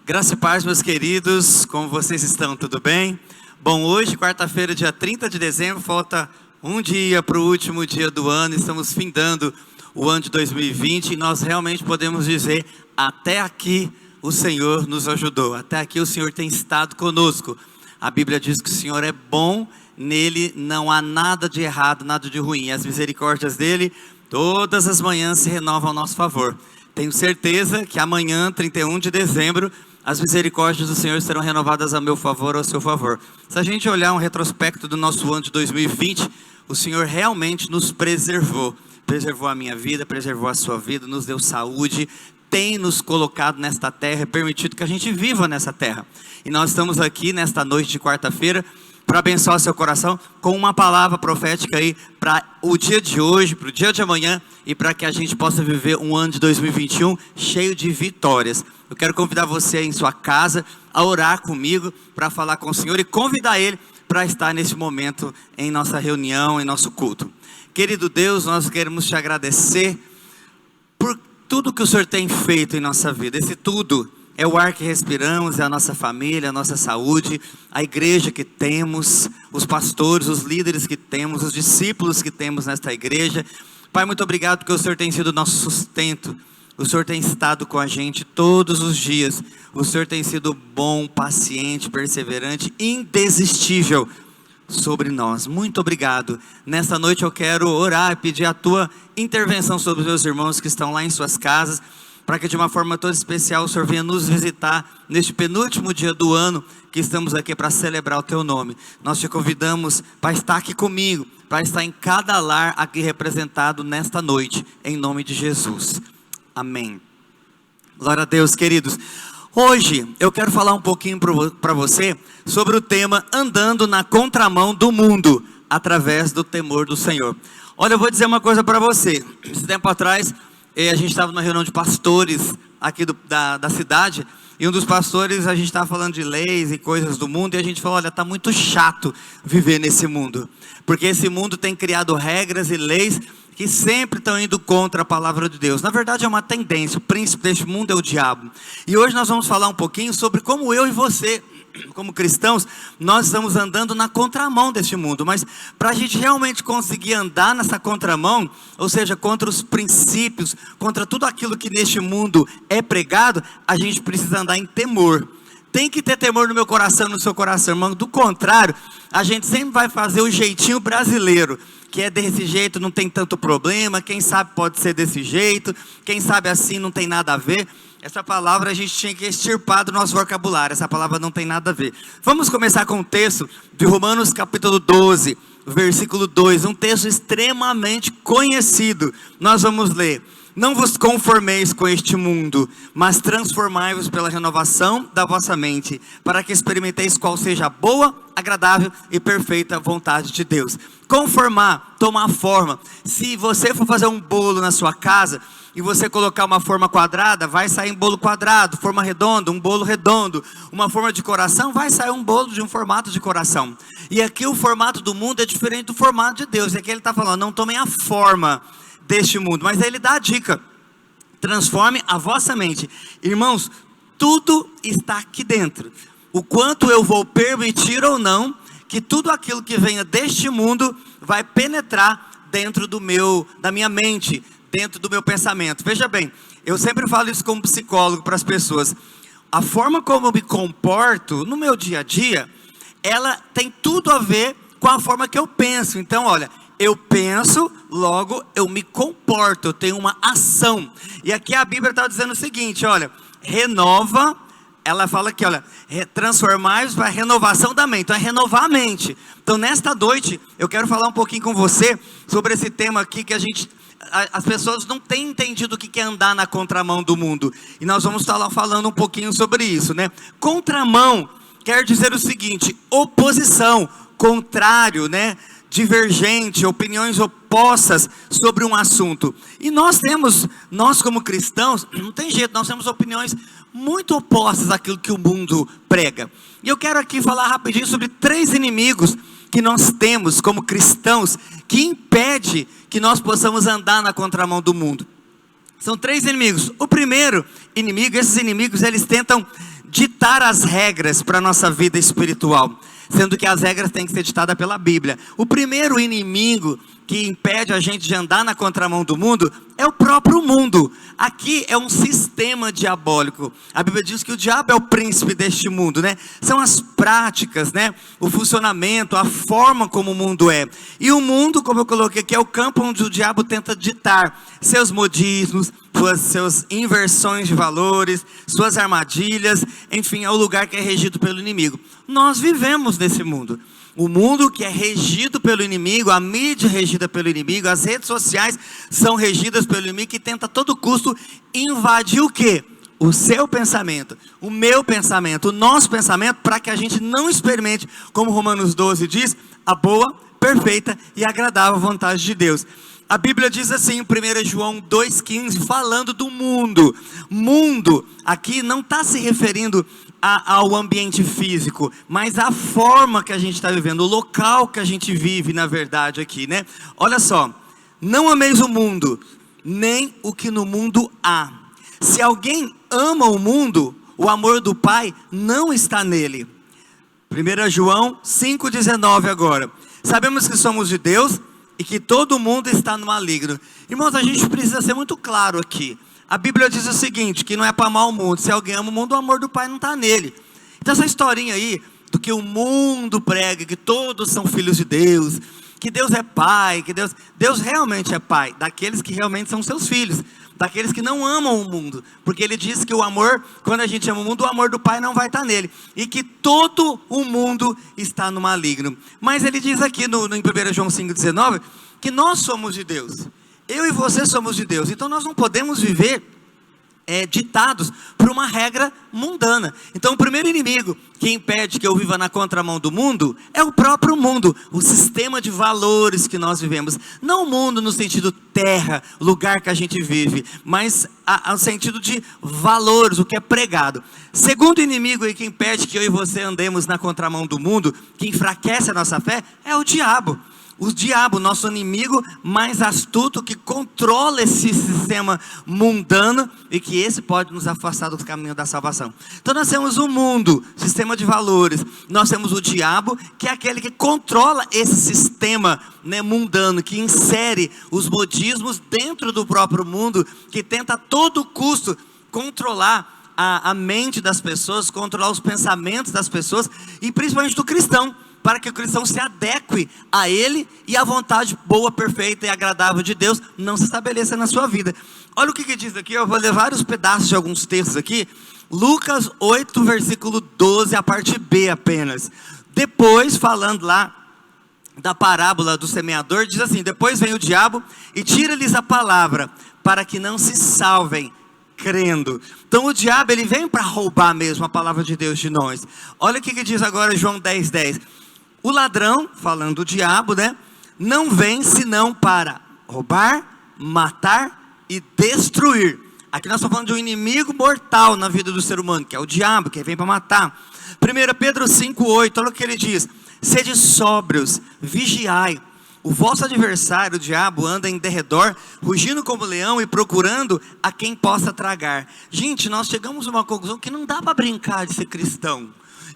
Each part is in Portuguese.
Graça e paz, meus queridos, como vocês estão? Tudo bem? Bom, hoje, quarta-feira, dia 30 de dezembro, falta um dia para o último dia do ano, estamos findando o ano de 2020 e nós realmente podemos dizer, até aqui o Senhor nos ajudou, até aqui o Senhor tem estado conosco. A Bíblia diz que o Senhor é bom, nele não há nada de errado, nada de ruim, as misericórdias dele todas as manhãs se renovam ao nosso favor. Tenho certeza que amanhã, 31 de dezembro, as misericórdias do Senhor serão renovadas a meu favor ou a seu favor. Se a gente olhar um retrospecto do nosso ano de 2020, o Senhor realmente nos preservou. Preservou a minha vida, preservou a sua vida, nos deu saúde, tem nos colocado nesta terra, permitido que a gente viva nessa terra. E nós estamos aqui nesta noite de quarta-feira para abençoar seu coração com uma palavra profética aí para o dia de hoje, para o dia de amanhã e para que a gente possa viver um ano de 2021 cheio de vitórias. Eu quero convidar você aí em sua casa a orar comigo para falar com o Senhor e convidar Ele para estar nesse momento em nossa reunião, em nosso culto. Querido Deus, nós queremos te agradecer por tudo que o Senhor tem feito em nossa vida. Esse tudo é o ar que respiramos, é a nossa família, a nossa saúde, a igreja que temos, os pastores, os líderes que temos, os discípulos que temos nesta igreja. Pai, muito obrigado porque o Senhor tem sido o nosso sustento. O Senhor tem estado com a gente todos os dias. O Senhor tem sido bom, paciente, perseverante, indesistível sobre nós. Muito obrigado. Nessa noite eu quero orar e pedir a tua intervenção sobre os meus irmãos que estão lá em suas casas, para que de uma forma toda especial o Senhor venha nos visitar neste penúltimo dia do ano que estamos aqui para celebrar o teu nome. Nós te convidamos para estar aqui comigo, para estar em cada lar aqui representado nesta noite, em nome de Jesus. Amém. Glória a Deus, queridos. Hoje eu quero falar um pouquinho para você sobre o tema andando na contramão do mundo, através do temor do Senhor. Olha, eu vou dizer uma coisa para você. Esse tempo atrás, a gente estava numa reunião de pastores aqui da cidade, e um dos pastores, a gente estava falando de leis e coisas do mundo, e a gente falou, olha, está muito chato viver nesse mundo, porque esse mundo tem criado regras e leis que sempre estão indo contra a palavra de Deus. Na verdade é uma tendência, o príncipe deste mundo é o diabo. E hoje nós vamos falar um pouquinho sobre como eu e você, como cristãos, nós estamos andando na contramão deste mundo. Mas para a gente realmente conseguir andar nessa contramão, ou seja, contra os princípios, contra tudo aquilo que neste mundo é pregado, a gente precisa andar em temor. Tem que ter temor no meu coração, no seu coração, irmão. Do contrário, a gente sempre vai fazer o jeitinho brasileiro, que é desse jeito, não tem tanto problema, quem sabe pode ser desse jeito, quem sabe assim não tem nada a ver. Essa palavra a gente tinha que extirpar do nosso vocabulário, essa palavra não tem nada a ver. Vamos começar com o texto de Romanos capítulo 12, versículo 2, um texto extremamente conhecido. Nós vamos ler: não vos conformeis com este mundo, mas transformai-vos pela renovação da vossa mente, para que experimenteis qual seja a boa, agradável e perfeita vontade de Deus. Conformar, tomar forma. Se você for fazer um bolo na sua casa e você colocar uma forma quadrada, vai sair um bolo quadrado. Forma redonda, um bolo redondo. Uma forma de coração, vai sair um bolo de um formato de coração. E aqui o formato do mundo é diferente do formato de Deus. E aqui ele está falando, não tomem a forma deste mundo. Mas aí ele dá a dica: transforme a vossa mente. Irmãos, tudo está aqui dentro. O quanto eu vou permitir ou não que tudo aquilo que venha deste mundo vai penetrar dentro da minha mente, dentro do meu pensamento. Veja bem, eu sempre falo isso como psicólogo para as pessoas. A forma como eu me comporto no meu dia a dia, ela tem tudo a ver com a forma que eu penso. Então, olha, eu penso, logo eu me comporto, eu tenho uma ação. E aqui a Bíblia está dizendo o seguinte, olha, renova. Ela fala aqui, olha, transformar-vos para a renovação da mente. Então é renovar a mente. Então nesta noite, eu quero falar um pouquinho com você sobre esse tema aqui que as pessoas não têm entendido o que é andar na contramão do mundo. E nós vamos estar lá falando um pouquinho sobre isso, né? Contramão quer dizer o seguinte: oposição, contrário, né? Divergente, opiniões opostas sobre um assunto. E nós como cristãos, não tem jeito, nós temos opiniões muito opostas àquilo que o mundo prega. E eu quero aqui falar rapidinho sobre 3 inimigos que nós temos como cristãos, que impede que nós possamos andar na contramão do mundo. São 3 inimigos. O primeiro inimigo, esses inimigos, eles tentam ditar as regras para a nossa vida espiritual, sendo que as regras têm que ser ditadas pela Bíblia. O primeiro inimigo que impede a gente de andar na contramão do mundo é o próprio mundo. Aqui é um sistema diabólico. A Bíblia diz que o diabo é o príncipe deste mundo, né? São as práticas, né? O funcionamento, a forma como o mundo é. E o mundo, como eu coloquei aqui, é o campo onde o diabo tenta ditar seus modismos, suas inversões de valores, suas armadilhas, enfim, é o lugar que é regido pelo inimigo. Nós vivemos nesse mundo. O mundo que é regido pelo inimigo, a mídia regida pelo inimigo, as redes sociais são regidas pelo inimigo que tenta a todo custo invadir o quê? O seu pensamento, o meu pensamento, o nosso pensamento, para que a gente não experimente, como Romanos 12 diz, a boa, perfeita e agradável vontade de Deus. A Bíblia diz assim, em 1 João 2,15, falando do mundo. Mundo, aqui não está se referindo ao ambiente físico, mas à forma que a gente está vivendo, o local que a gente vive, na verdade, aqui, né? Olha só, não ameis o mundo, nem o que no mundo há. Se alguém ama o mundo, o amor do Pai não está nele. 1 João 5,19 agora. Sabemos que somos de Deus e que todo mundo está no maligno. Irmãos, a gente precisa ser muito claro aqui. A Bíblia diz o seguinte, que não é para amar o mundo. Se alguém ama o mundo, o amor do Pai não está nele. Então essa historinha aí, do que o mundo prega, que todos são filhos de Deus, que Deus é Pai, que Deus realmente é Pai, daqueles que realmente são seus filhos, daqueles que não amam o mundo, porque Ele diz que o amor, quando a gente ama o mundo, o amor do Pai não vai estar nele, e que todo o mundo está no maligno. Mas Ele diz aqui em 1 João 5,19, que nós somos de Deus. Eu e você somos de Deus, então nós não podemos viver ditados por uma regra mundana. Então o primeiro inimigo que impede que eu viva na contramão do mundo é o próprio mundo, o sistema de valores que nós vivemos. Não o mundo no sentido terra, lugar que a gente vive, mas no sentido de valores, o que é pregado. Segundo inimigo aí que impede que eu e você andemos na contramão do mundo, que enfraquece a nossa fé, é o diabo. O diabo, nosso inimigo mais astuto, que controla esse sistema mundano e que esse pode nos afastar do caminho da salvação. Então nós temos o mundo, sistema de valores. Nós temos o diabo, que é aquele que controla esse sistema, né, mundano, que insere os modismos dentro do próprio mundo, que tenta a todo custo controlar a mente das pessoas, controlar os pensamentos das pessoas e principalmente do cristão, para que o cristão se adeque a ele e a vontade boa, perfeita e agradável de Deus não se estabeleça na sua vida. Olha o que diz aqui, eu vou ler vários pedaços de alguns textos aqui. Lucas 8, versículo 12, a parte B apenas. Depois, falando lá da parábola do semeador, diz assim: depois vem o diabo e tira-lhes a palavra, para que não se salvem crendo. Então o diabo, ele vem para roubar mesmo a palavra de Deus de nós. Olha o que diz agora João 10:10. O ladrão, falando do diabo, né, não vem senão para roubar, matar e destruir. Aqui nós estamos falando de um inimigo mortal na vida do ser humano, que é o diabo, que vem para matar. 1 Pedro 5:8, olha o que ele diz: sede sóbrios, vigiai. O vosso adversário, o diabo, anda em derredor, rugindo como leão e procurando a quem possa tragar. Gente, nós chegamos a uma conclusão que não dá para brincar de ser cristão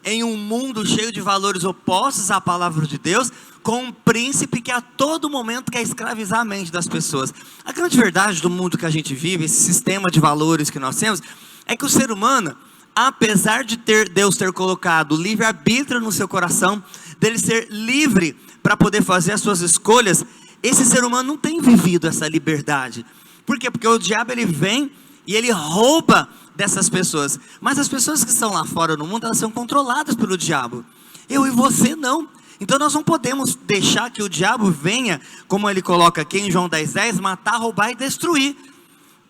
em um mundo cheio de valores opostos à palavra de Deus, com um príncipe que a todo momento quer escravizar a mente das pessoas. A grande verdade do mundo que a gente vive, esse sistema de valores que nós temos, é que o ser humano, apesar de Deus ter colocado o livre-arbítrio no seu coração, dele ser livre para poder fazer as suas escolhas, esse ser humano não tem vivido essa liberdade. Por quê? Porque o diabo, ele vem e ele rouba dessas pessoas. Mas as pessoas que estão lá fora no mundo, elas são controladas pelo diabo. Eu e você não. Então nós não podemos deixar que o diabo venha, como ele coloca aqui em João 10:10, matar, roubar e destruir.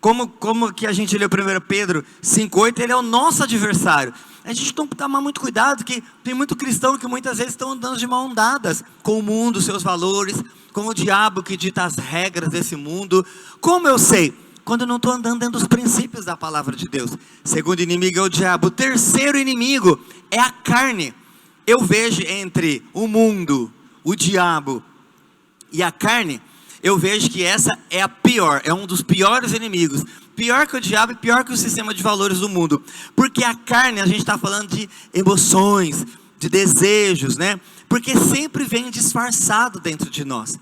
Como que a gente lê 1 Pedro 5:8, ele é o nosso adversário. A gente tem que tomar muito cuidado, que tem muito cristão que muitas vezes estão andando de mãos dadas com o mundo, seus valores, com o diabo que dita as regras desse mundo. Como eu sei? Quando eu não estou andando dentro dos princípios da palavra de Deus. Segundo inimigo é o diabo. O terceiro inimigo é a carne. Eu vejo entre o mundo, o diabo e a carne, eu vejo que essa é a pior, é um dos piores inimigos. pior que o diabo e pior que o sistema de valores do mundo. Porque a carne, a gente está falando de emoções, de desejos, né? Porque sempre vem disfarçado dentro de nós.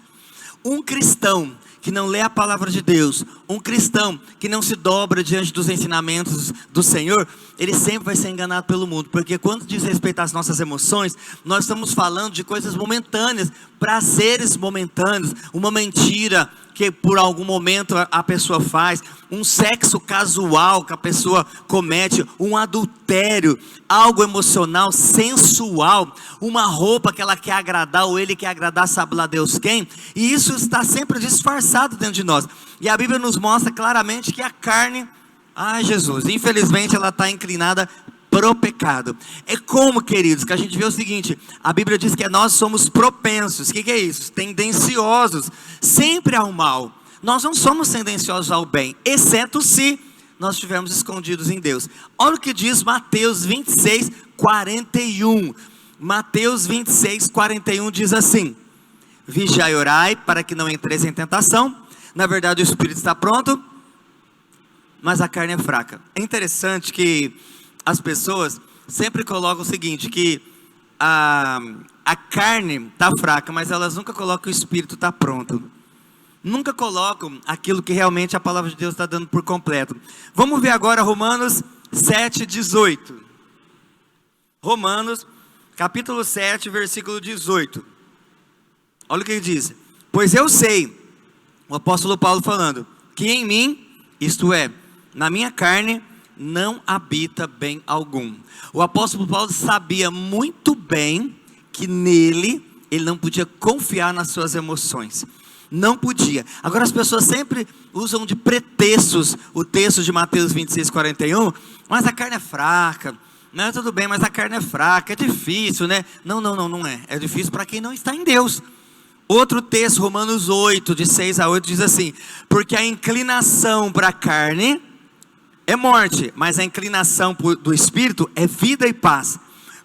Um cristão que não lê a palavra de Deus, um cristão que não se dobra diante dos ensinamentos do Senhor, ele sempre vai ser enganado pelo mundo, porque quando diz respeito às nossas emoções, nós estamos falando de coisas momentâneas, prazeres momentâneos, uma mentira que por algum momento a pessoa faz, um sexo casual que a pessoa comete, um adultério, algo emocional, sensual, uma roupa que ela quer agradar, ou ele quer agradar, sabe lá Deus quem, e isso está sempre disfarçado dentro de nós, e a Bíblia nos mostra claramente que a carne, Jesus, infelizmente ela está inclinada pro pecado. É como, queridos, que a gente vê o seguinte, a Bíblia diz que nós somos propensos, o que é isso? Tendenciosos, sempre ao mal. Nós não somos tendenciosos ao bem, exceto se nós estivermos escondidos em Deus. Olha o que diz Mateus 26, 41. Mateus 26, 41 diz assim: vigiai e orai para que não entreis em tentação. Na verdade o espírito está pronto, mas a carne é fraca. É interessante que as pessoas sempre colocam o seguinte, que a carne está fraca, mas elas nunca colocam que o espírito está pronto. Nunca colocam aquilo que realmente a palavra de Deus está dando por completo. Vamos ver agora Romanos 7, 18. Romanos, capítulo 7, versículo 18. Olha o que ele diz. Pois eu sei, o apóstolo Paulo falando, que em mim, isto é, na minha carne, não habita bem algum. O apóstolo Paulo sabia muito bem que nele, ele não podia confiar nas suas emoções. Não podia. Agora as pessoas sempre usam de pretextos o texto de Mateus 26, 41. Mas a carne é fraca. Não, tudo bem, mas a carne é fraca. É difícil, né? Não é. É difícil para quem não está em Deus. Outro texto, Romanos 8, de 6 a 8, diz assim: porque a inclinação para a carne é morte, mas a inclinação do espírito é vida e paz.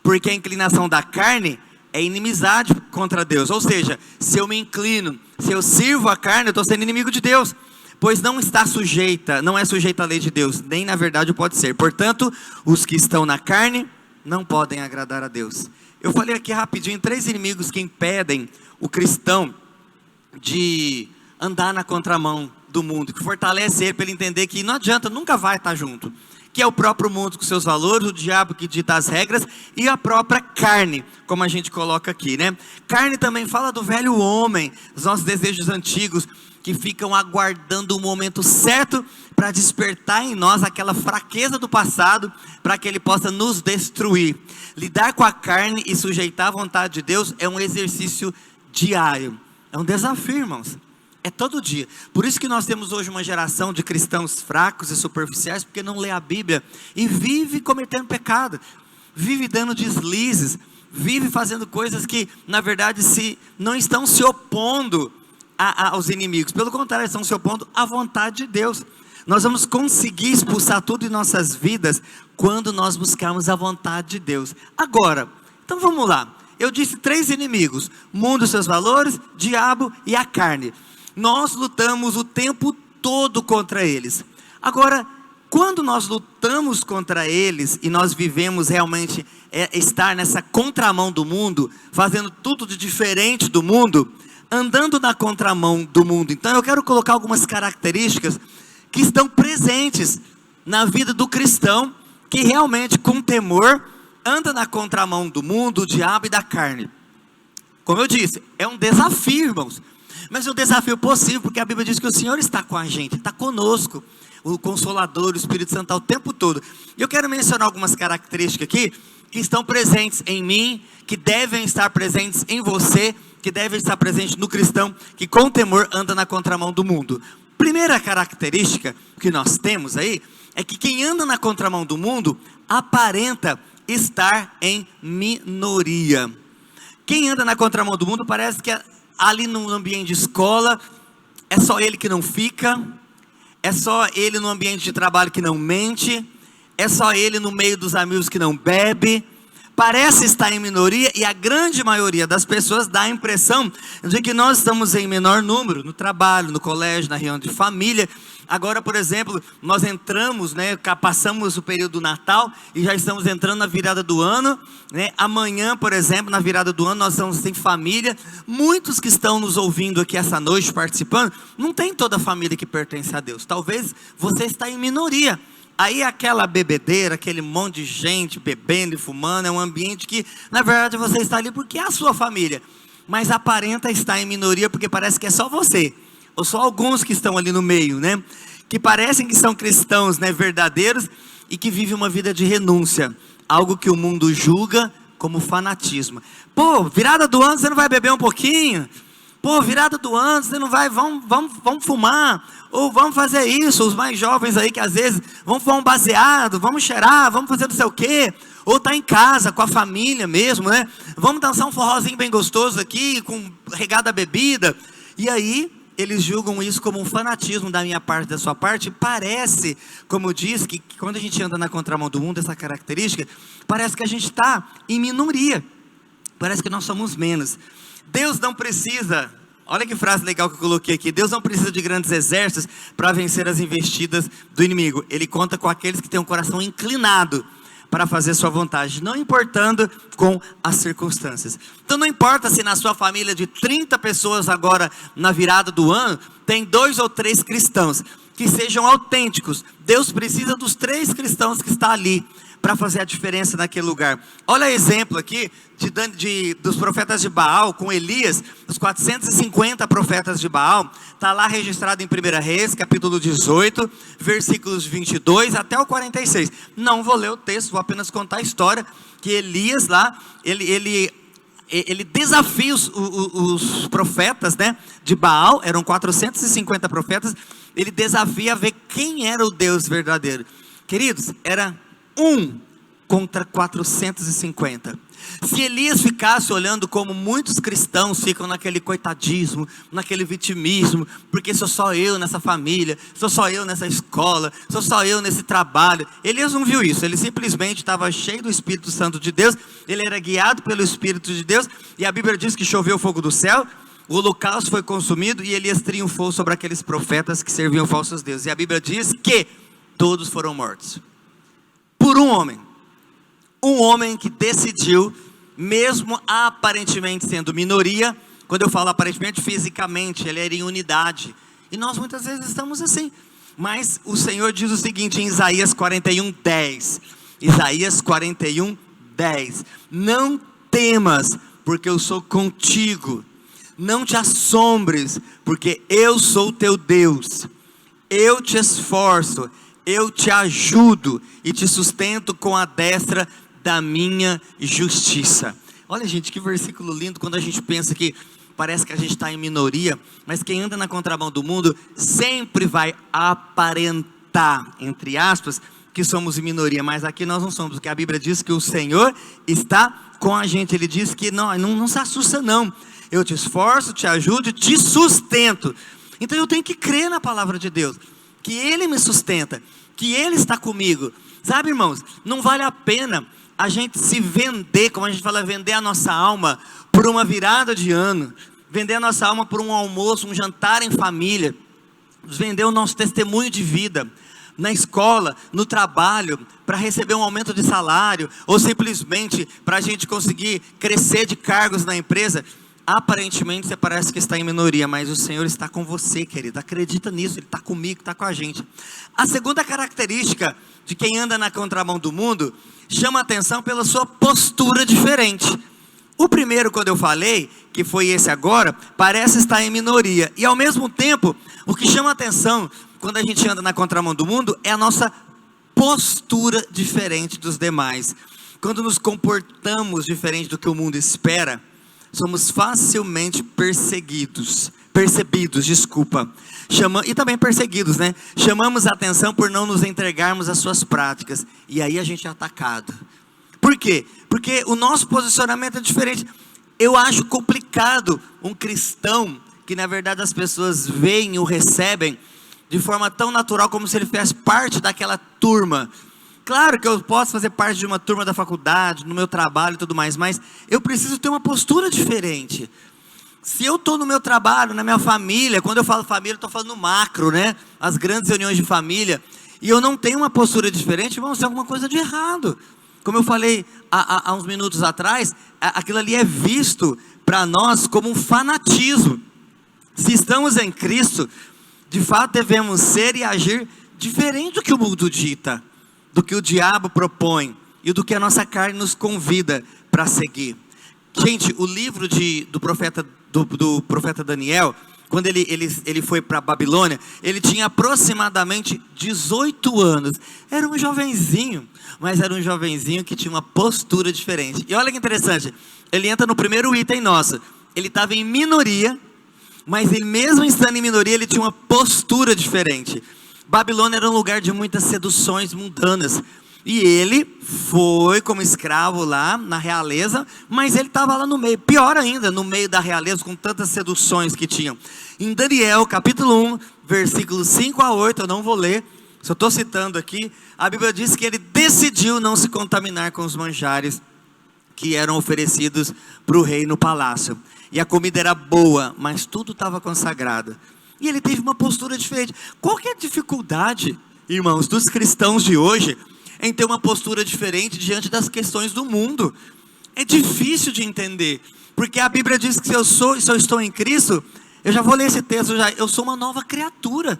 Porque a inclinação da carne é inimizade contra Deus. Ou seja, se eu me inclino, se eu sirvo a carne, eu estou sendo inimigo de Deus. Pois não está sujeita, não é sujeita à lei de Deus, nem na verdade pode ser. Portanto, os que estão na carne não podem agradar a Deus. Eu falei aqui rapidinho 3 inimigos que impedem o cristão de andar na contramão do mundo, que fortalece ele para ele entender que não adianta, nunca vai estar junto, que é o próprio mundo com seus valores, o diabo que dita as regras, e a própria carne, como a gente coloca aqui, né? Carne também fala do velho homem, dos nossos desejos antigos, que ficam aguardando o momento certo para despertar em nós aquela fraqueza do passado, para que ele possa nos destruir. Lidar com a carne e sujeitar a vontade de Deus é um exercício diário, é um desafio, irmãos. É todo dia. Por isso que nós temos hoje uma geração de cristãos fracos e superficiais, porque não lê a Bíblia e vive cometendo pecado, vive dando deslizes, vive fazendo coisas que na verdade não estão se opondo aos inimigos, pelo contrário, estão se opondo à vontade de Deus. Nós vamos conseguir expulsar tudo em nossas vidas quando nós buscarmos a vontade de Deus. Agora, então vamos lá. Eu disse 3 inimigos: mundo, seus valores, diabo e a carne. Nós lutamos o tempo todo contra eles. Agora, quando nós lutamos contra eles e nós vivemos realmente estar nessa contramão do mundo, fazendo tudo de diferente do mundo, andando na contramão do mundo, então eu quero colocar algumas características que estão presentes na vida do cristão, que realmente com temor anda na contramão do mundo, do diabo e da carne. Como eu disse, é um desafio, irmãos. Mas é um desafio possível, porque a Bíblia diz que o Senhor está com a gente, está conosco, o Consolador, o Espírito Santo, o tempo todo. E eu quero mencionar algumas características aqui, que estão presentes em mim, que devem estar presentes em você, que devem estar presentes no cristão, que com temor anda na contramão do mundo. Primeira característica que nós temos aí, é que quem anda na contramão do mundo, aparenta estar em minoria. Quem anda na contramão do mundo, parece que ali no ambiente de escola, é só ele que não fica, é só ele no ambiente de trabalho que não mente, é só ele no meio dos amigos que não bebe, parece estar em minoria, e a grande maioria das pessoas dá a impressão de que nós estamos em menor número, no trabalho, no colégio, na reunião de família, Agora, por exemplo, nós entramos, né, passamos o período do Natal e já estamos entrando na virada do ano, né? Amanhã, por exemplo, na virada do ano, nós vamos ter família. Muitos que estão nos ouvindo aqui essa noite, participando, não tem toda a família que pertence a Deus. Talvez você está em minoria. Aí aquela bebedeira, aquele monte de gente bebendo e fumando, é um ambiente que, na verdade, você está ali porque é a sua família. Mas aparenta estar em minoria porque parece que é só você. Ou só alguns que estão ali no meio, né? Que parecem que são cristãos, né, verdadeiros, e que vivem uma vida de renúncia. Algo que o mundo julga como fanatismo. Pô, virada do ano você não vai beber um pouquinho? Pô, virada do ano você não vai, vamos fumar? Ou vamos fazer isso, os mais jovens aí que às vezes vamos fumar um baseado, vamos cheirar, vamos fazer não sei o quê. Ou tá em casa com a família mesmo, né? Vamos dançar um forrozinho bem gostoso aqui, com regada a bebida. E aí eles julgam isso como um fanatismo da minha parte, da sua parte. Parece, como diz, que quando a gente anda na contramão do mundo, essa característica, parece que a gente está em minoria. Parece que nós somos menos. Deus não precisa, olha que frase legal que eu coloquei aqui. Deus não precisa de grandes exércitos para vencer as investidas do inimigo. Ele conta com aqueles que têm um coração inclinado para fazer sua vontade, não importando com as circunstâncias. Então não importa se na sua família de 30 pessoas agora na virada do ano, tem 2 ou 3 cristãos, que sejam autênticos. Deus precisa dos 3 cristãos que estão ali, para fazer a diferença naquele lugar. Olha exemplo aqui, dos profetas de Baal, com Elias, os 450 profetas de Baal, está lá registrado em 1 Reis, capítulo 18, versículos 22 até o 46, não vou ler o texto, vou apenas contar a história, que Elias lá, ele desafia os profetas, né, de Baal, eram 450 profetas, ele desafia a ver quem era o Deus verdadeiro. Queridos, era 1 contra 450. Se Elias ficasse olhando como muitos cristãos ficam naquele coitadismo, naquele vitimismo, porque sou só eu nessa família, sou só eu nessa escola, sou só eu nesse trabalho. Elias não viu isso, ele simplesmente estava cheio do Espírito Santo de Deus, ele era guiado pelo Espírito de Deus, e a Bíblia diz que choveu fogo do céu, o holocausto foi consumido, e Elias triunfou sobre aqueles profetas que serviam falsos deuses. E a Bíblia diz que todos foram mortos por um homem que decidiu, mesmo aparentemente sendo minoria. Quando eu falo aparentemente, fisicamente, ele era em unidade, e nós muitas vezes estamos assim, mas o Senhor diz o seguinte em Isaías 41:10, Isaías 41:10, não temas, porque eu sou contigo, não te assombres, porque eu sou teu Deus, eu te esforço, eu te ajudo e te sustento com a destra da minha justiça. Olha, gente, que versículo lindo. Quando a gente pensa que parece que a gente está em minoria, mas quem anda na contramão do mundo sempre vai aparentar, entre aspas, que somos em minoria, mas aqui nós não somos, porque a Bíblia diz que o Senhor está com a gente. Ele diz que não se assusta não, eu te esforço, te ajudo e te sustento. Então eu tenho que crer na palavra de Deus, que Ele me sustenta, que Ele está comigo. Sabe, irmãos, não vale a pena a gente se vender, como a gente fala, vender a nossa alma por uma virada de ano, vender a nossa alma por um almoço, um jantar em família, vender o nosso testemunho de vida na escola, no trabalho, para receber um aumento de salário, ou simplesmente para a gente conseguir crescer de cargos na empresa. Aparentemente você parece que está em minoria, mas o Senhor está com você, querido, acredita nisso, Ele está comigo, está com a gente. A segunda característica de quem anda na contramão do mundo, chama a atenção pela sua postura diferente. O primeiro, quando eu falei, que foi esse agora, parece estar em minoria, e ao mesmo tempo, o que chama a atenção, quando a gente anda na contramão do mundo, é a nossa postura diferente dos demais. Quando nos comportamos diferente do que o mundo espera, somos facilmente percebidos, e também perseguidos, né? Chamamos a atenção por não nos entregarmos às suas práticas, e aí a gente é atacado. Por quê? Porque o nosso posicionamento é diferente. Eu acho complicado um cristão, que na verdade as pessoas veem e o recebem de forma tão natural, como se ele fizesse parte daquela turma. Claro que eu posso fazer parte de uma turma da faculdade, no meu trabalho e tudo mais, mas eu preciso ter uma postura diferente. Se eu estou no meu trabalho, na minha família, quando eu falo família, eu estou falando no macro, né? As grandes reuniões de família, e eu não tenho uma postura diferente, vamos ter alguma coisa de errado. Como eu falei há uns minutos atrás, aquilo ali é visto para nós como um fanatismo. Se estamos em Cristo, de fato devemos ser e agir diferente do que o mundo dita, do que o diabo propõe e do que a nossa carne nos convida para seguir. Gente, o livro do profeta Daniel, quando ele foi para a Babilônia, ele tinha aproximadamente 18 anos. Era um jovenzinho, mas era um jovenzinho que tinha uma postura diferente. E olha que interessante, ele entra no primeiro item nosso. Ele estava em minoria, mas ele mesmo estando em minoria, ele tinha uma postura diferente. Babilônia era um lugar de muitas seduções mundanas. E ele foi como escravo lá na realeza, mas ele estava lá no meio, pior ainda, no meio da realeza, com tantas seduções que tinham. Em Daniel, capítulo 1, versículos 5 a 8, eu não vou ler, só estou citando aqui, a Bíblia diz que ele decidiu não se contaminar com os manjares que eram oferecidos para o rei no palácio. E a comida era boa, mas tudo estava consagrado. E ele teve uma postura diferente. Qual que é a dificuldade, irmãos, dos cristãos de hoje, em ter uma postura diferente diante das questões do mundo? É difícil de entender, porque a Bíblia diz que se eu estou em Cristo, eu já vou ler esse texto já, eu sou uma nova criatura.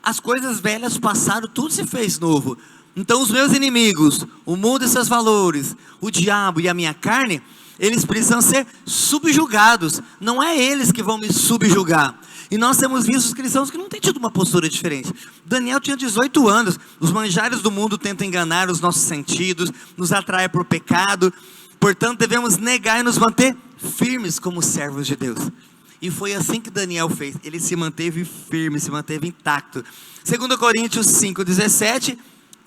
As coisas velhas passaram, tudo se fez novo. Então os meus inimigos, o mundo e seus valores, o diabo e a minha carne, eles precisam ser subjugados. Não é eles que vão me subjugar. E nós temos visto os cristãos que não têm tido uma postura diferente. Daniel tinha 18 anos. Os manjares do mundo tentam enganar os nossos sentidos, nos atraem para o pecado. Portanto, devemos negar e nos manter firmes como servos de Deus. E foi assim que Daniel fez. Ele se manteve firme, se manteve intacto. 2 Coríntios 5,17.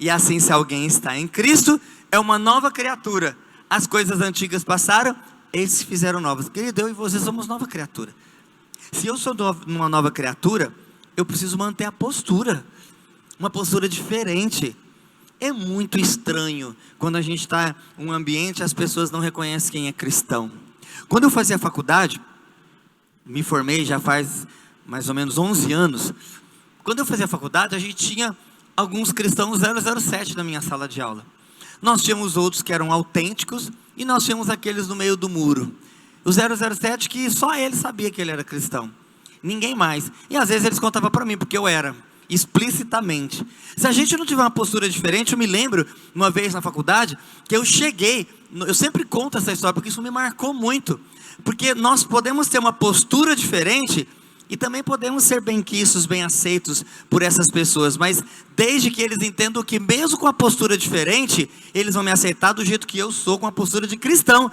E assim, se alguém está em Cristo, é uma nova criatura. As coisas antigas passaram, eles se fizeram novas. Querido, eu e você somos nova criatura. Se eu sou uma nova criatura, eu preciso manter a postura, uma postura diferente. É muito estranho quando a gente está em um ambiente e as pessoas não reconhecem quem é cristão. Quando eu fazia faculdade, me formei já faz mais ou menos 11 anos. Quando eu fazia faculdade, a gente tinha alguns cristãos 007 na minha sala de aula. Nós tínhamos outros que eram autênticos e nós tínhamos aqueles no meio do muro. O 007 que só ele sabia que ele era cristão, ninguém mais. E às vezes eles contavam para mim, porque eu era, explicitamente. Se a gente não tiver uma postura diferente, eu me lembro, uma vez na faculdade, que eu cheguei, eu sempre conto essa história, porque isso me marcou muito. Porque nós podemos ter uma postura diferente, e também podemos ser benquistos, bem aceitos por essas pessoas, mas desde que eles entendam que mesmo com a postura diferente, eles vão me aceitar do jeito que eu sou, com a postura de cristão.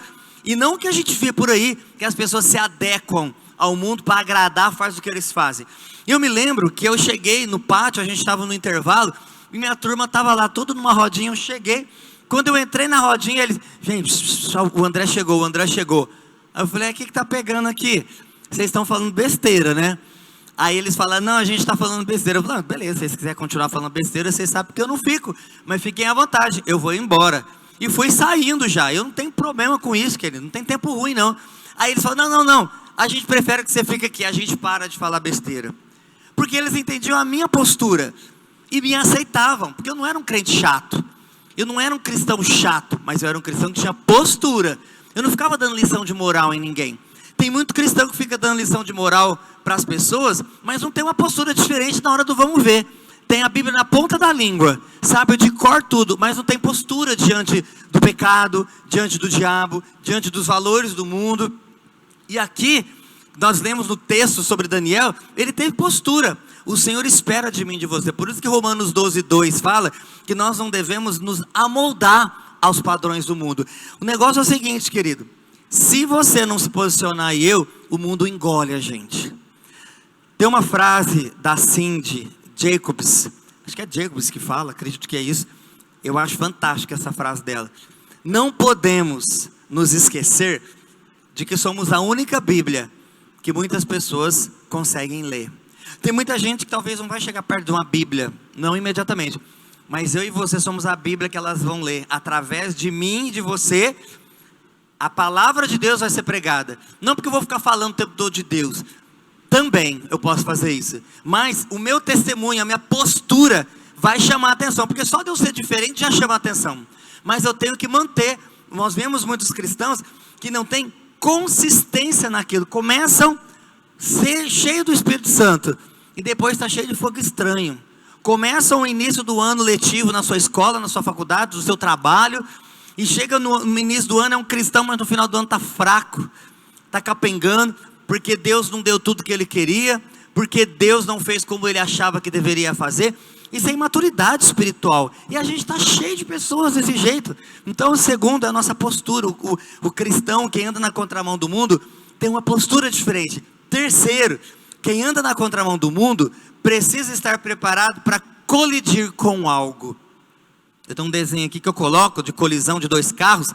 E não que a gente vê por aí, que as pessoas se adequam ao mundo para agradar, faz o que eles fazem. Eu me lembro que eu cheguei no pátio, a gente estava no intervalo, e minha turma estava lá, tudo numa rodinha, eu cheguei. Quando eu entrei na rodinha, eles, gente, o André chegou. Aí eu falei, o que está pegando aqui? Vocês estão falando besteira, né? Aí eles falaram, não, a gente está falando besteira. Eu falei, beleza, se vocês quiserem continuar falando besteira, vocês sabem que eu não fico, mas fiquem à vontade, eu vou embora. E fui saindo já, eu não tenho problema com isso, querido, não tem tempo ruim não. Aí eles falaram, não, a gente prefere que você fique aqui, a gente para de falar besteira. Porque eles entendiam a minha postura e me aceitavam, porque eu não era um crente chato, eu não era um cristão chato, mas eu era um cristão que tinha postura. Eu não ficava dando lição de moral em ninguém. Tem muito cristão que fica dando lição de moral para as pessoas, mas não tem uma postura diferente na hora do vamos ver. Tem a Bíblia na ponta da língua, sabe de cor tudo, mas não tem postura diante do pecado, diante do diabo, diante dos valores do mundo. E aqui, nós lemos no texto sobre Daniel, ele teve postura. O Senhor espera de mim e de você. Por isso que Romanos 12:2 fala que nós não devemos nos amoldar aos padrões do mundo. O negócio é o seguinte, querido, se você não se posicionar e o mundo engole a gente. Tem uma frase da Cindy Jacobs, acho que é Jacobs que fala, acredito que é isso. Eu acho fantástica essa frase dela. Não podemos nos esquecer de que somos a única Bíblia que muitas pessoas conseguem ler. Tem muita gente que talvez não vai chegar perto de uma Bíblia, não imediatamente, mas eu e você somos a Bíblia que elas vão ler, através de mim e de você, A palavra de Deus vai ser pregada. Não porque eu vou ficar falando o tempo todo de Deus. Também eu posso fazer isso. Mas o meu testemunho, a minha postura vai chamar a atenção. Porque só de eu ser diferente já chama a atenção. Mas eu tenho que manter. Nós vemos muitos cristãos que não têm consistência naquilo. Começam a ser cheios do Espírito Santo. E depois está cheio de fogo estranho. Começam o início do ano letivo na sua escola, na sua faculdade, no seu trabalho. E chega no início do ano, é um cristão, mas no final do ano está fraco. Está capengando, porque Deus não deu tudo que ele queria. Porque Deus não fez como ele achava que deveria fazer. Isso é imaturidade espiritual. E a gente está cheio de pessoas desse jeito. Então o segundo é a nossa postura. O cristão, quem anda na contramão do mundo, tem uma postura diferente. Terceiro, quem anda na contramão do mundo, precisa estar preparado para colidir com algo. Eu tenho um desenho aqui que eu coloco de colisão de dois carros,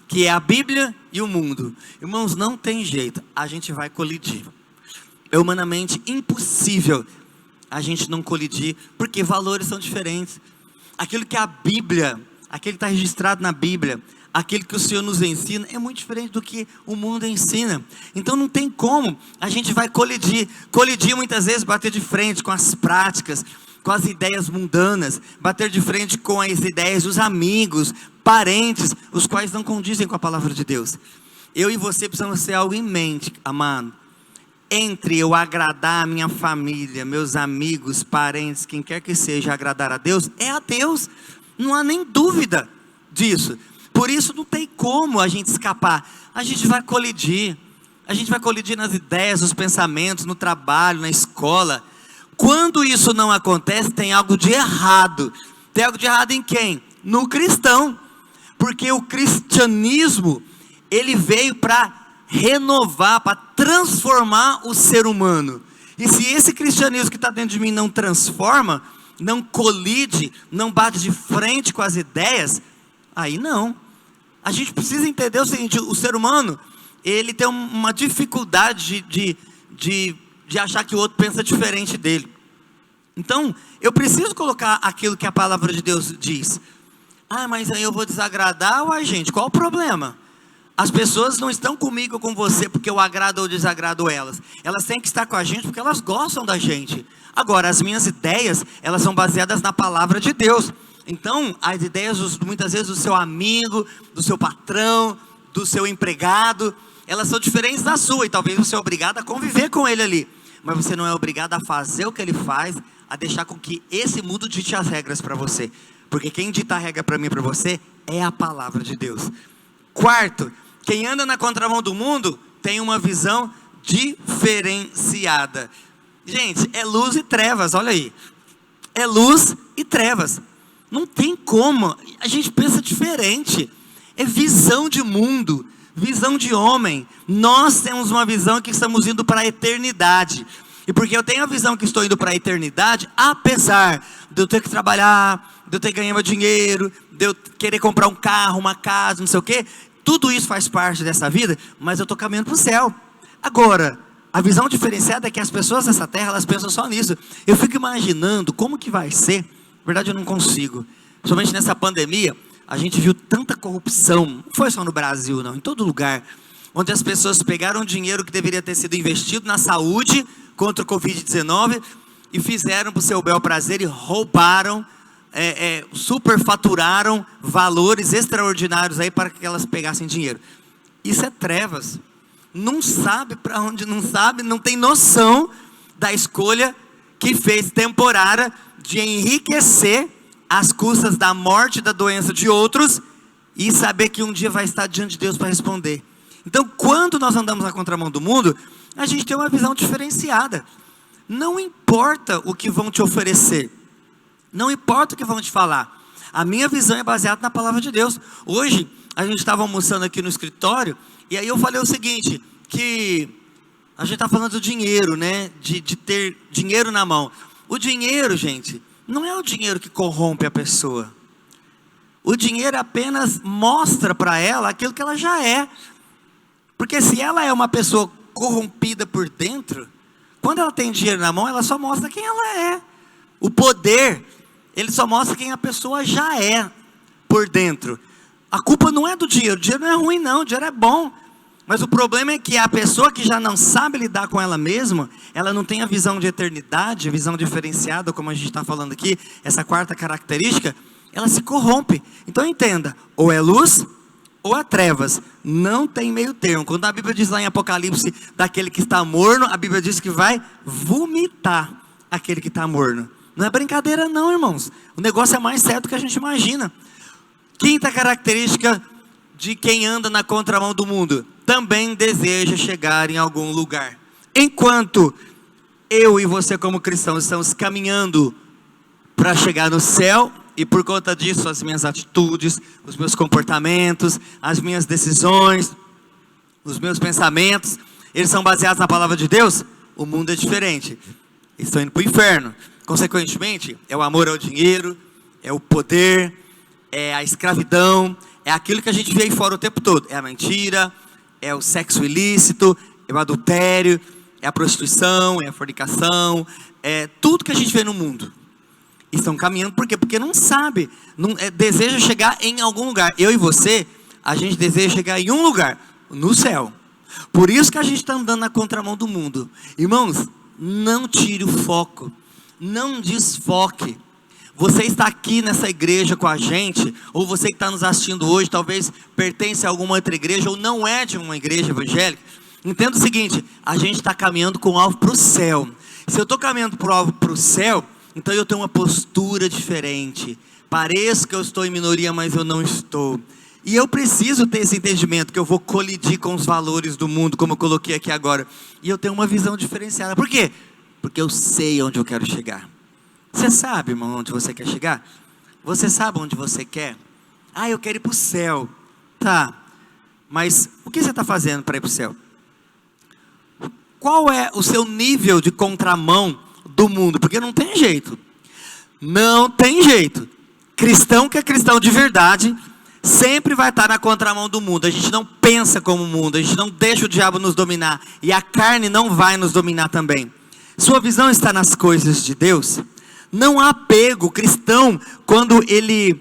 que é a Bíblia e o mundo. Irmãos, não tem jeito, a gente vai colidir. É humanamente impossível a gente não colidir, porque valores são diferentes. Aquilo que a Bíblia, aquilo que está registrado na Bíblia, aquilo que o Senhor nos ensina, é muito diferente do que o mundo ensina. Então não tem como, a gente vai colidir. Colidir muitas vezes, bater de frente com as práticas, com as ideias mundanas, bater de frente com as ideias dos amigos, parentes, os quais não condizem com a palavra de Deus. Eu e você precisamos ter algo em mente, amado. Entre eu agradar a minha família, meus amigos, parentes, quem quer que seja, agradar a Deus, é a Deus. Não há nem dúvida disso. Por isso não tem como a gente escapar. A gente vai colidir. A gente vai colidir nas ideias, nos pensamentos, no trabalho, na escola. Quando isso não acontece, tem algo de errado. Tem algo de errado em quem? No cristão. Porque o cristianismo, ele veio para renovar, para transformar o ser humano. E se esse cristianismo que está dentro de mim não transforma, não colide, não bate de frente com as ideias, aí não. A gente precisa entender o seguinte: o ser humano, ele tem uma dificuldade de achar que o outro pensa diferente dele. Então, eu preciso colocar aquilo que a palavra de Deus diz. Ah, mas aí eu vou desagradar? Uai, gente, qual o problema? As pessoas não estão comigo ou com você porque eu agrado ou desagrado elas. Elas têm que estar com a gente porque elas gostam da gente. Agora, as minhas ideias, elas são baseadas na palavra de Deus. Então, as ideias muitas vezes do seu amigo, do seu patrão, do seu empregado, elas são diferentes da sua. E talvez você é obrigado a conviver com ele ali. Mas você não é obrigado a fazer o que ele faz, a deixar com que esse mundo dite as regras para você. Porque quem dita a regra para mim e para você é a palavra de Deus. Quarto, quem anda na contramão do mundo tem uma visão diferenciada. Gente, é luz e trevas, olha aí. É luz e trevas. Não tem como, a gente pensa diferente. É visão de mundo, visão de homem. Nós temos uma visão que estamos indo para a eternidade. E porque eu tenho a visão que estou indo para a eternidade, apesar de eu ter que trabalhar, de eu ter que ganhar meu dinheiro, de eu querer comprar um carro, uma casa, não sei o quê, tudo isso faz parte dessa vida, mas eu estou caminhando para o céu. Agora, a visão diferenciada é que as pessoas dessa terra, elas pensam só nisso. Eu fico imaginando como que vai ser. Na verdade eu não consigo. Principalmente nessa pandemia, a gente viu tanta corrupção. Não foi só no Brasil não, em todo lugar. Onde as pessoas pegaram dinheiro que deveria ter sido investido na saúde contra o Covid-19 e fizeram para o seu bel prazer e roubaram, superfaturaram valores extraordinários aí para que elas pegassem dinheiro. Isso é trevas. Não sabe para onde, não sabe, não tem noção da escolha que fez temporária de enriquecer às custas da morte e da doença de outros e saber que um dia vai estar diante de Deus para responder. Então, quando nós andamos na contramão do mundo, a gente tem uma visão diferenciada. Não importa o que vão te oferecer, não importa o que vão te falar, a minha visão é baseada na palavra de Deus. Hoje, a gente estava almoçando aqui no escritório, e aí eu falei o seguinte, que a gente está falando do dinheiro, né, de ter dinheiro na mão. O dinheiro, gente, não é o dinheiro que corrompe a pessoa. O dinheiro apenas mostra para ela aquilo que ela já é. Porque se ela é uma pessoa corrompida por dentro, quando ela tem dinheiro na mão, ela só mostra quem ela é. O poder, ele só mostra quem a pessoa já é por dentro. A culpa não é do dinheiro. O dinheiro não é ruim não, o dinheiro é bom. Mas o problema é que a pessoa que já não sabe lidar com ela mesma, ela não tem a visão de eternidade, a visão diferenciada, como a gente está falando aqui, essa quarta característica, ela se corrompe. Então entenda, ou é luz ou é trevas, não tem meio termo. Quando a Bíblia diz lá em Apocalipse, daquele que está morno, a Bíblia diz que vai vomitar aquele que está morno. Não é brincadeira não, irmãos, o negócio é mais sério do que a gente imagina. Quinta característica de quem anda na contramão do mundo, também deseja chegar em algum lugar. Enquanto eu e você como cristãos estamos caminhando para chegar no céu, e por conta disso as minhas atitudes, os meus comportamentos, as minhas decisões, os meus pensamentos, eles são baseados na palavra de Deus, o mundo é diferente. Estão indo para o inferno. Consequentemente, é o amor ao dinheiro, é o poder, é a escravidão, é aquilo que a gente vê aí fora o tempo todo. É a mentira, é o sexo ilícito, é o adultério, é a prostituição, é a fornicação, é tudo que a gente vê no mundo. E estão caminhando por quê? Porque não sabe, deseja chegar em algum lugar. Eu e você, a gente deseja chegar em um lugar, no céu. Por isso que a gente está andando na contramão do mundo. Irmãos, não tire o foco, não desfoque. Você está aqui nessa igreja com a gente, ou você que está nos assistindo hoje, talvez pertence a alguma outra igreja, ou não é de uma igreja evangélica. Entenda o seguinte, a gente está caminhando com o alvo para o céu. Se eu estou caminhando com o alvo para o céu, então eu tenho uma postura diferente. Pareço que eu estou em minoria, mas eu não estou. E eu preciso ter esse entendimento, que eu vou colidir com os valores do mundo, como eu coloquei aqui agora. E eu tenho uma visão diferenciada. Por quê? Porque eu sei onde eu quero chegar. Você sabe, irmão, onde você quer chegar? Você sabe onde você quer? Ah, eu quero ir para o céu. Tá, mas o que você está fazendo para ir para o céu? Qual é o seu nível de contramão do mundo? Porque não tem jeito. Não tem jeito. Cristão que é cristão de verdade, sempre vai estar na contramão do mundo. A gente não pensa como o mundo, a gente não deixa o diabo nos dominar. E a carne não vai nos dominar também. Sua visão está nas coisas de Deus? Não há apego. Cristão, quando ele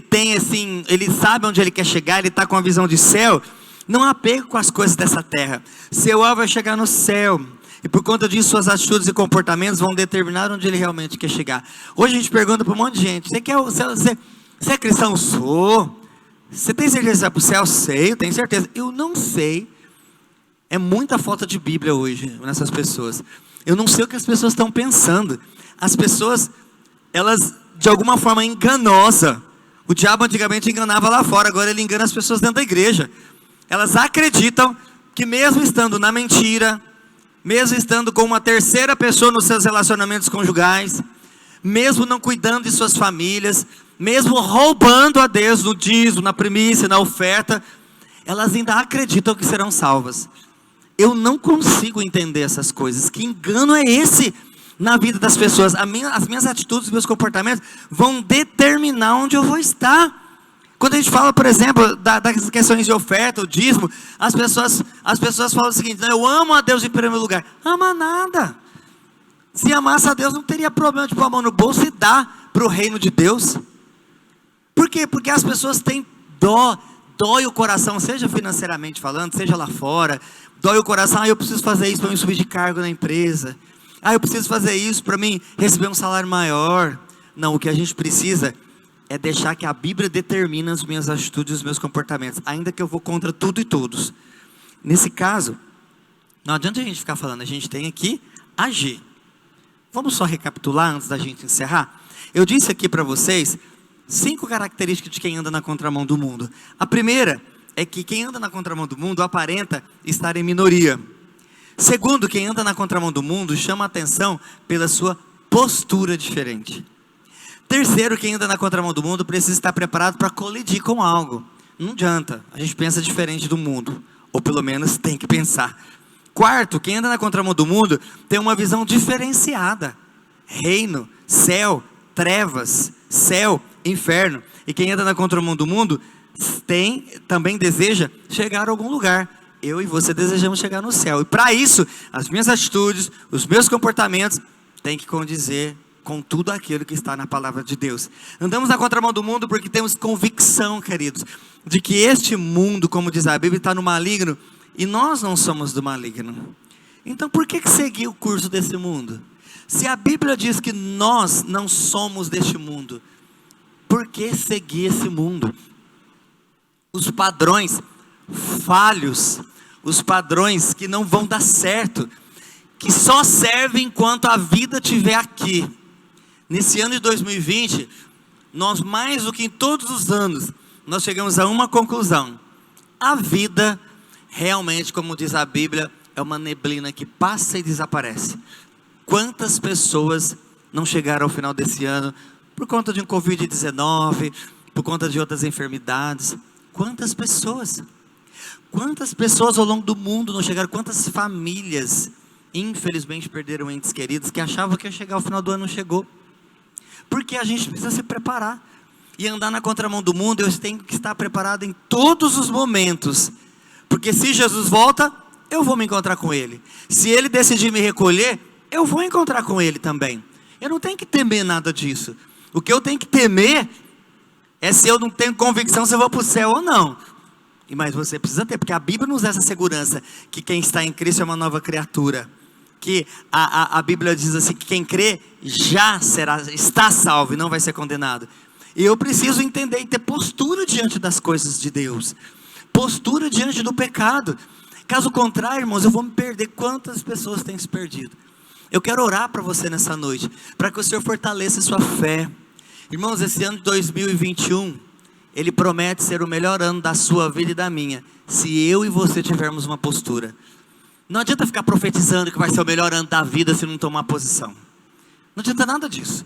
tem assim, ele sabe onde ele quer chegar, ele está com a visão de céu, não há apego com as coisas dessa terra. Seu alvo é chegar no céu, e por conta disso suas atitudes e comportamentos vão determinar onde ele realmente quer chegar. Hoje a gente pergunta para um monte de gente, você é cristão? Sou. Você tem certeza que vai para o céu? Sei, eu tenho certeza. Eu não sei. É muita falta de Bíblia hoje nessas pessoas. Eu não sei o que as pessoas estão pensando. As pessoas, elas de alguma forma enganosa. O diabo antigamente enganava lá fora, agora ele engana as pessoas dentro da igreja. Elas acreditam que mesmo estando na mentira, mesmo estando com uma terceira pessoa nos seus relacionamentos conjugais, mesmo não cuidando de suas famílias, mesmo roubando a Deus no dízimo, na primícia, na oferta, elas ainda acreditam que serão salvas. Eu não consigo entender essas coisas. Que engano é esse na vida das pessoas? As minhas atitudes, os meus comportamentos vão determinar onde eu vou estar. Quando a gente fala, por exemplo, das questões de oferta, o dízimo, as pessoas falam o seguinte: eu amo a Deus em primeiro lugar. Ama nada. Se amasse a Deus, não teria problema de pôr a mão no bolso e dar para o reino de Deus. Por quê? Porque as pessoas têm dó. Dói o coração, seja financeiramente falando, seja lá fora. Dói o coração, eu preciso fazer isso para me subir de cargo na empresa. Eu preciso fazer isso para mim receber um salário maior. Não, o que a gente precisa é deixar que a Bíblia determine as minhas atitudes e os meus comportamentos, ainda que eu vou contra tudo e todos. Nesse caso, não adianta a gente ficar falando, a gente tem que agir. Vamos só recapitular antes da gente encerrar? Eu disse aqui para vocês 5 características de quem anda na contramão do mundo. A primeira é que quem anda na contramão do mundo aparenta estar em minoria. Segundo, quem anda na contramão do mundo chama a atenção pela sua postura diferente. Terceiro, quem anda na contramão do mundo precisa estar preparado para colidir com algo. Não adianta, a gente pensa diferente do mundo, ou pelo menos tem que pensar. Quarto, quem anda na contramão do mundo tem uma visão diferenciada. Reino, céu, trevas, céu, inferno. E quem anda na contramão do mundo também deseja chegar a algum lugar. Eu e você desejamos chegar no céu. E para isso, as minhas atitudes, os meus comportamentos têm que condizer com tudo aquilo que está na palavra de Deus. Andamos na contramão do mundo porque temos convicção, queridos, de que este mundo, como diz a Bíblia, está no maligno, e nós não somos do maligno. Então por que seguir o curso desse mundo? Se a Bíblia diz que nós não somos deste mundo, por que seguir esse mundo? Os padrões falhos, os padrões que não vão dar certo, que só servem enquanto a vida estiver aqui. Nesse ano de 2020, nós mais do que em todos os anos, nós chegamos a uma conclusão: a vida realmente, como diz a Bíblia, é uma neblina que passa e desaparece. Quantas pessoas não chegaram ao final desse ano por conta de um Covid-19, por conta de outras enfermidades? Quantas pessoas? Quantas pessoas ao longo do mundo não chegaram? Quantas famílias, infelizmente, perderam entes queridos que achavam que ia chegar ao final do ano, não chegou? Porque a gente precisa se preparar. E andar na contramão do mundo, eu tenho que estar preparado em todos os momentos. Porque se Jesus volta, eu vou me encontrar com Ele. Se Ele decidir me recolher, eu vou encontrar com Ele também. Eu não tenho que temer nada disso. O que eu tenho que temer é se eu não tenho convicção se eu vou para o céu ou não. Mas você precisa ter, porque a Bíblia nos dá essa segurança, que quem está em Cristo é uma nova criatura. Que a Bíblia diz assim, que quem crê já está salvo e não vai ser condenado. E eu preciso entender e ter postura diante das coisas de Deus. Postura diante do pecado. Caso contrário, irmãos, eu vou me perder. Quantas pessoas têm se perdido? Eu quero orar para você nessa noite, para que o Senhor fortaleça a sua fé. Irmãos, esse ano de 2021, Ele promete ser o melhor ano da sua vida e da minha, se eu e você tivermos uma postura. Não adianta ficar profetizando que vai ser o melhor ano da vida se não tomar posição. Não adianta nada disso.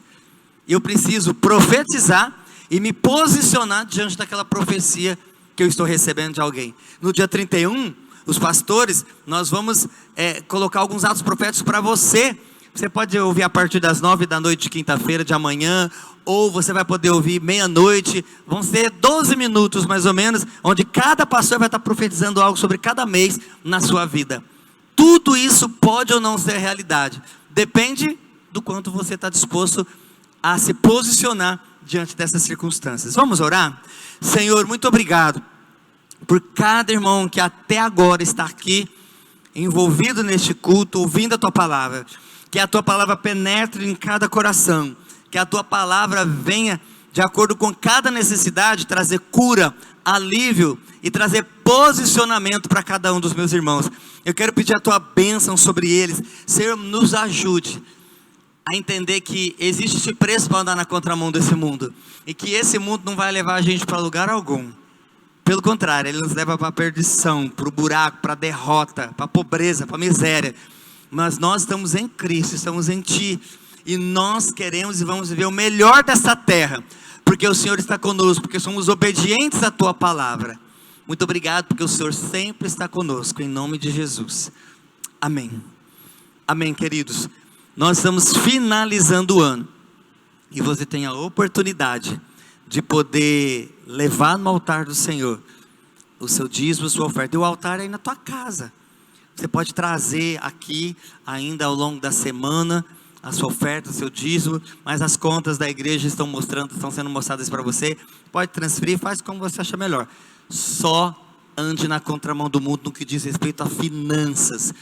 Eu preciso profetizar e me posicionar diante daquela profecia que eu estou recebendo de alguém. No dia 31, os pastores, nós vamos colocar alguns atos proféticos para você. Você pode ouvir a partir das 9 da noite de quinta-feira de amanhã, ou você vai poder ouvir meia-noite. Vão ser 12 minutos mais ou menos, onde cada pastor vai estar profetizando algo sobre cada mês na sua vida. Tudo isso pode ou não ser realidade. Depende do quanto você está disposto a se posicionar diante dessas circunstâncias. Vamos orar? Senhor, muito obrigado por cada irmão que até agora está aqui, envolvido neste culto, ouvindo a Tua palavra. Que a Tua palavra penetre em cada coração. Que a Tua palavra venha de acordo com cada necessidade, trazer cura, alívio e trazer posicionamento para cada um dos meus irmãos. Eu quero pedir a Tua bênção sobre eles. Senhor, nos ajude a entender que existe esse preço para andar na contramão desse mundo, e que esse mundo não vai levar a gente para lugar algum. Pelo contrário, ele nos leva para a perdição, para o buraco, para a derrota, para a pobreza, para a miséria. Mas nós estamos em Cristo, estamos em Ti, e nós queremos e vamos viver o melhor dessa terra, porque o Senhor está conosco, porque somos obedientes à Tua palavra. Muito obrigado, porque o Senhor sempre está conosco, em nome de Jesus. Amém. Amém, queridos. Nós estamos finalizando o ano, e você tem a oportunidade de poder levar no altar do Senhor o seu dízimo, a sua oferta. E o altar é aí na tua casa. Você pode trazer aqui ainda ao longo da semana a sua oferta, o seu dízimo, mas as contas da igreja estão sendo mostradas para você. Pode transferir, faz como você acha melhor. Só ande na contramão do mundo no que diz respeito a finanças.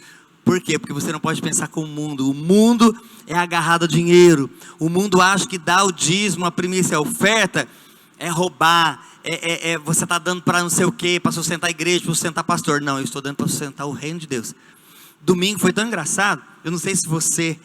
Por quê? Porque você não pode pensar com o mundo. O mundo é agarrado a dinheiro. O mundo acha que dar o dízimo, a primícia, a oferta, é roubar. Você está dando para não sei o quê, para sustentar a igreja, para sustentar pastor. Não, eu estou dando para sustentar o reino de Deus. Domingo foi tão engraçado. Eu não sei se você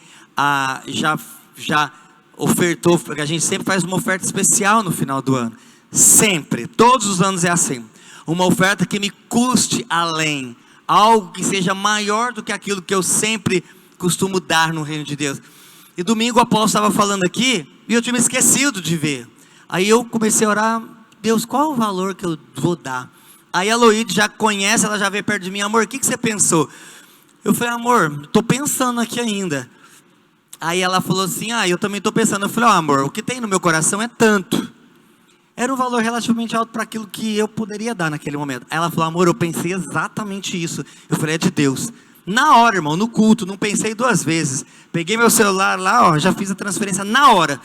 já ofertou, porque a gente sempre faz uma oferta especial no final do ano. Sempre, todos os anos é assim. Uma oferta que me custe além. Algo que seja maior do que aquilo que eu sempre costumo dar no reino de Deus. E domingo o apóstolo estava falando aqui, e eu tinha me esquecido de ver. Aí eu comecei a orar, Deus, qual é o valor que eu vou dar? Aí a Loide já conhece, ela já veio perto de mim, amor, o que você pensou? Eu falei, amor, estou pensando aqui ainda. Aí ela falou assim, eu também estou pensando. Eu falei, amor, o que tem no meu coração é tanto. Era um valor relativamente alto para aquilo que eu poderia dar naquele momento. Aí ela falou, amor, eu pensei exatamente isso. Eu falei, é de Deus. Na hora, irmão, no culto, não pensei duas vezes. Peguei meu celular lá, já fiz a transferência na hora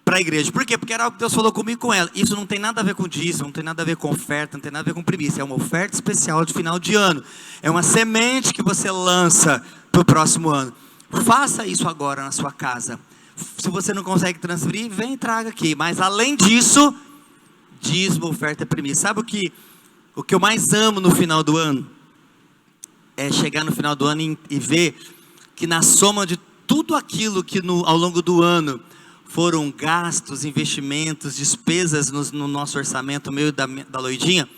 para a igreja. Por quê? Porque era algo que Deus falou comigo e com ela. Isso não tem nada a ver com dízimo, não tem nada a ver com oferta, não tem nada a ver com primícia. É uma oferta especial de final de ano. É uma semente que você lança para o próximo ano. Faça isso agora na sua casa. Se você não consegue transferir, vem e traga aqui. Mas além disso, dízimo, oferta e primícia. Sabe o que eu mais amo no final do ano? É chegar no final do ano e ver que na soma de tudo aquilo que ao longo do ano foram gastos, investimentos, despesas no nosso orçamento, meu e da Loidinha,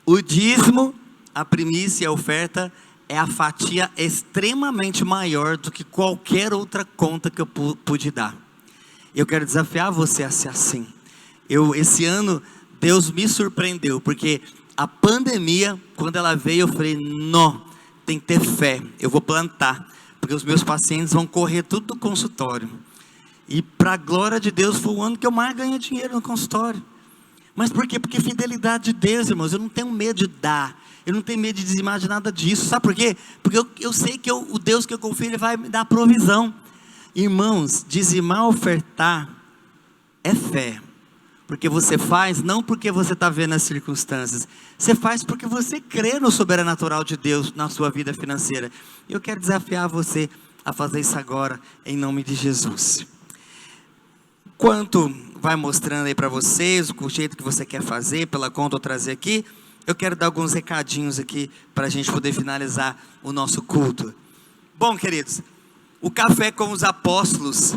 o dízimo, a primícia e a oferta é a fatia extremamente maior do que qualquer outra conta que eu pude dar. Eu quero desafiar você a ser assim. Esse ano, Deus me surpreendeu, porque a pandemia, quando ela veio, eu falei, não, tem que ter fé, eu vou plantar, porque os meus pacientes vão correr tudo do consultório. E para a glória de Deus, foi o ano que eu mais ganhei dinheiro no consultório. Mas por quê? Porque fidelidade de Deus, irmãos, eu não tenho medo de dar, eu não tenho medo de dizimar de nada disso. Sabe por quê? Porque eu sei que o Deus que eu confio, Ele vai me dar provisão. Irmãos, dizimar, ofertar, é fé. Porque você faz, não porque você está vendo as circunstâncias. Você faz porque você crê no sobrenatural de Deus na sua vida financeira. Eu quero desafiar você a fazer isso agora, em nome de Jesus. Enquanto vai mostrando aí para vocês, o jeito que você quer fazer, pela conta eu trazer aqui, eu quero dar alguns recadinhos aqui, para a gente poder finalizar o nosso culto. Bom, queridos, o Café com os Apóstolos,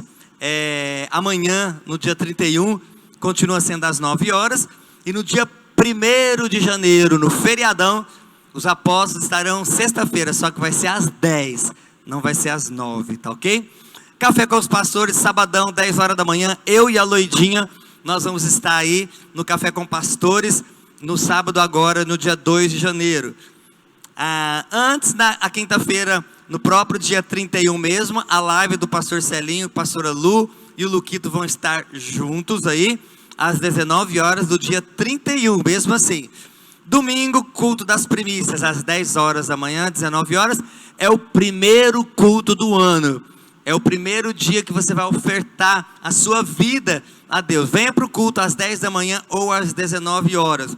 amanhã, no dia 31, continua sendo às 9 horas, e no dia 1º de janeiro, no feriadão, os apóstolos estarão sexta-feira, só que vai ser às 10, não vai ser às 9, tá ok? Café com os Pastores, sabadão, 10 horas da manhã, eu e a Loidinha, nós vamos estar aí no Café com Pastores, no sábado agora, no dia 2 de janeiro. Antes, na quinta-feira, no próprio dia 31 mesmo, a live do pastor Celinho, pastora Lu e o Luquito vão estar juntos aí, às 19 horas do dia 31, mesmo assim. Domingo, culto das primícias, às 10 horas da manhã, 19 horas, é o primeiro culto do ano. É o primeiro dia que você vai ofertar a sua vida a Deus. Venha para o culto às 10 da manhã ou às 19 horas.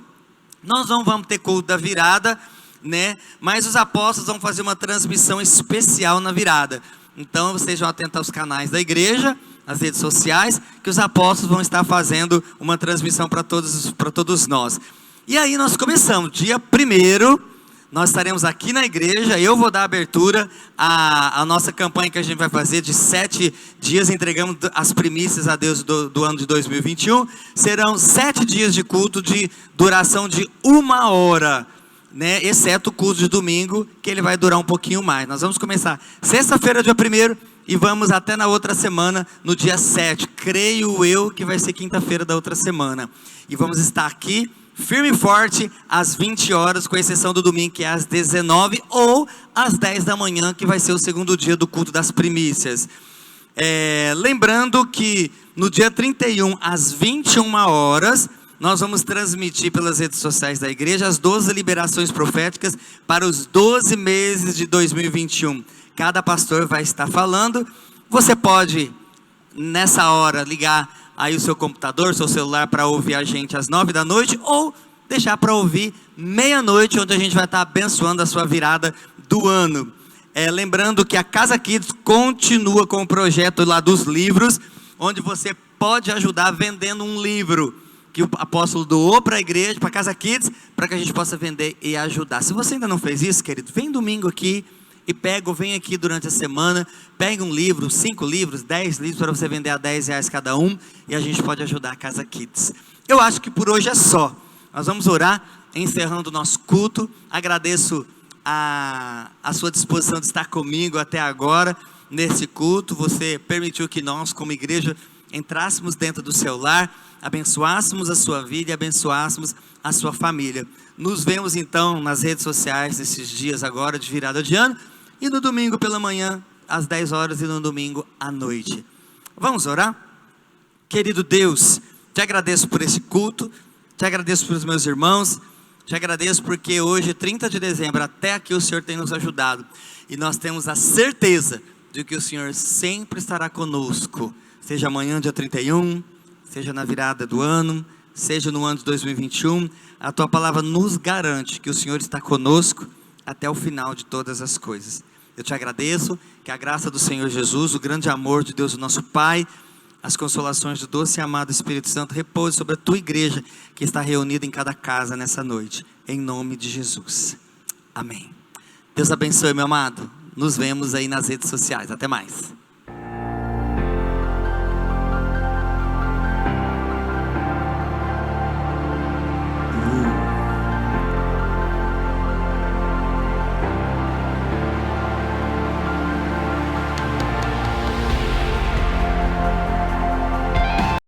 Nós não vamos ter culto da virada, né? Mas os apóstolos vão fazer uma transmissão especial na virada. Então vocês vão atentar aos canais da igreja, as redes sociais, que os apóstolos vão estar fazendo uma transmissão para todos nós. E aí nós começamos, dia 1º, nós estaremos aqui na igreja, eu vou dar abertura à nossa campanha que a gente vai fazer de 7 dias, entregamos as primícias a Deus do ano de 2021, serão 7 dias de culto de duração de 1 hora, né? Exceto o culto de domingo, que ele vai durar um pouquinho mais. Nós vamos começar sexta-feira, dia 1º, e vamos até na outra semana, no dia 7, creio eu que vai ser quinta-feira da outra semana, e vamos estar aqui, firme e forte, às 20 horas, com exceção do domingo, que é às 19, ou às 10 da manhã, que vai ser o segundo dia do culto das primícias. Lembrando que no dia 31, às 21 horas, nós vamos transmitir pelas redes sociais da igreja as 12 liberações proféticas para os 12 meses de 2021. Cada pastor vai estar falando. Você pode, nessa hora, ligar aí o seu computador, seu celular, para ouvir a gente às 9 da noite, ou deixar para ouvir meia-noite, onde a gente vai estar abençoando a sua virada do ano. Lembrando que a Casa Kids continua com o projeto lá dos livros, onde você pode ajudar vendendo um livro que o apóstolo doou para a igreja, para a Casa Kids, para que a gente possa vender e ajudar. Se você ainda não fez isso, querido, vem domingo aqui e vem aqui durante a semana, pega um livro, 5 livros, 10 livros para você vender a R$10 cada um, e a gente pode ajudar a Casa Kids. Eu acho que por hoje é só. Nós vamos orar, encerrando o nosso culto. Agradeço a sua disposição de estar comigo até agora, nesse culto. Você permitiu que nós, como igreja, entrássemos dentro do seu lar, abençoássemos a sua vida e abençoássemos a sua família. Nos vemos então nas redes sociais nesses dias agora de virada de ano, e no domingo pela manhã, às 10 horas, e no domingo à noite. Vamos orar? Querido Deus, te agradeço por esse culto, te agradeço pelos meus irmãos, Te agradeço porque hoje, 30 de dezembro, até aqui o Senhor tem nos ajudado. E nós temos a certeza de que o Senhor sempre estará conosco. Seja amanhã, dia 31, seja na virada do ano, seja no ano de 2021. A Tua palavra nos garante que o Senhor está conosco até o final de todas as coisas. Eu te agradeço, que a graça do Senhor Jesus, o grande amor de Deus, o nosso Pai, as consolações do doce e amado Espírito Santo repouse sobre a Tua igreja, que está reunida em cada casa nessa noite, em nome de Jesus, amém. Deus abençoe, meu amado, nos vemos aí nas redes sociais, até mais.